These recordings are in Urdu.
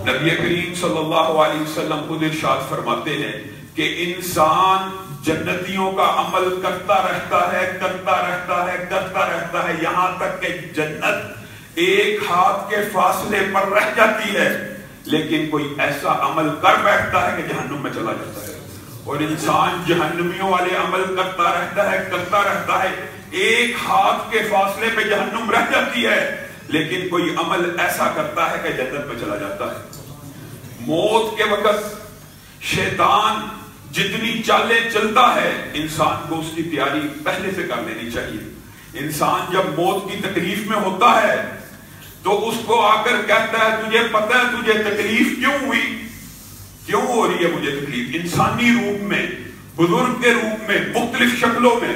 نبی کریم صلی اللہ علیہ وسلم خود ارشاد فرماتے ہیں کہ انسان جنتیوں کا عمل کرتا رہتا ہے یہاں تک کہ جنت ایک ہاتھ کے فاصلے پر رہ جاتی ہے، لیکن کوئی ایسا عمل کر بیٹھتا ہے کہ جہنم میں چلا جاتا ہے، اور انسان جہنمیوں والے عمل کرتا رہتا ہے ایک ہاتھ کے فاصلے پہ جہنم رہ جاتی ہے، لیکن کوئی عمل ایسا کرتا ہے کہ جنت میں چلا جاتا ہے۔ موت کے وقت شیطان جتنی چالیں چلتا ہے انسان کو اس کی تیاری پہلے سے کر لینی چاہیے۔ انسان جب موت کی تکلیف میں ہوتا ہے تو اس کو آ کر کہتا ہے تجھے پتہ ہے تجھے تکلیف کیوں ہوئی، کیوں ہو رہی ہے مجھے تکلیف، انسانی روپ میں، بزرگ کے روپ میں، مختلف شکلوں میں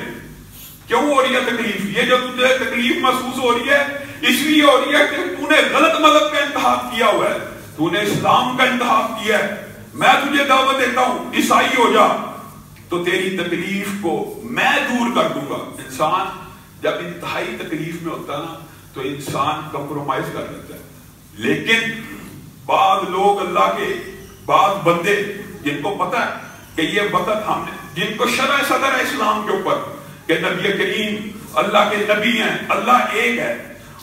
کیوں ہو رہی ہے تکلیف؟ یہ جو تجھے تکلیف محسوس ہو رہی ہے اس لیے ہو رہی ہے کہ تو نے غلط مذہب کا انتخاب کیا ہوا ہے، تو نے اسلام کا انتخاب کیا ہے، میں تجھے دعوت دیتا ہوں عیسائی ہو جا تو تیری تکلیف کو میں دور کر دوں گا۔ انسان جب انتہائی تکلیف میں ہوتا ہے نا تو انسان کمپرومائز کر لیتا ہے، لیکن بعض لوگ اللہ کے بعض بندے جن کو پتا ہے کہ یہ وقت ہم نے، جن کو شرع صدر ہے اسلام کے اوپر کہ نبی کریم اللہ کے نبی ہیں، اللہ ایک ہے،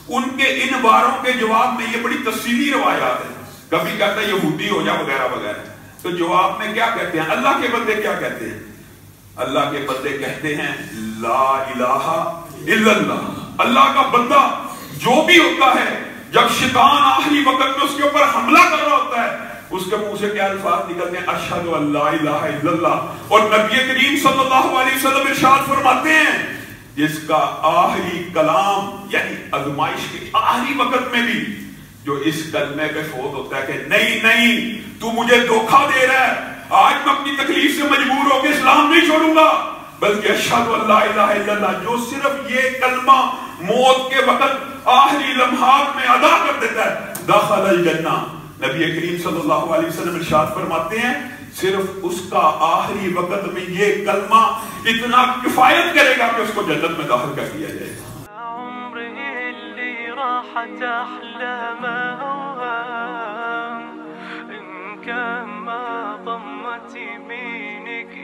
ان کے ان باروں کے جواب میں یہ بڑی تفصیلی روایات ہیں۔ کبھی کہتا ہے یہودی ہو جا وغیرہ وغیرہ، تو جواب میں کیا کہتے ہیں؟ اللہ کے بندے کیا کہتے ہیں؟ اللہ کے بندے کہتے ہیں لا الہ الا اللہ۔ اللہ کا بندہ جو بھی ہوتا ہے جب شیطان آخری وقت میں اس کے اوپر حملہ کر رہا ہوتا ہے اس کے منہ سے کیا الفاظ نکلتے ہیں؟ اشہد ان لا الہ الا اللہ۔ اور نبی کریم صلی اللہ علیہ وسلم ارشاد فرماتے ہیں جس کا آخری کلام یعنی آزمائش کے آخری وقت میں بھی جو اس کلمے پہ فوت ہوتا ہے کہ نہیں تو مجھے دھوکہ دے رہا ہے، آج میں اپنی تکلیف سے مجبور ہو کے اسلام نہیں چھوڑوں گا بلکہ اشہد ان لا الہ الا اللہ، جو صرف یہ کلمہ موت کے وقت آخری لمحات میں ادا کر دیتا ہے دخل الجنہ۔ نبی کریم صلی اللہ علیہ وسلم ارشاد فرماتے ہیں صرف اس کا آخری وقت میں یہ کلمہ اتنا کفایت کرے گا کہ اس کو جنت میں داخل کر دیا جائے گا۔ راحت أحلام أوهام إن كان ما ضمت يمينك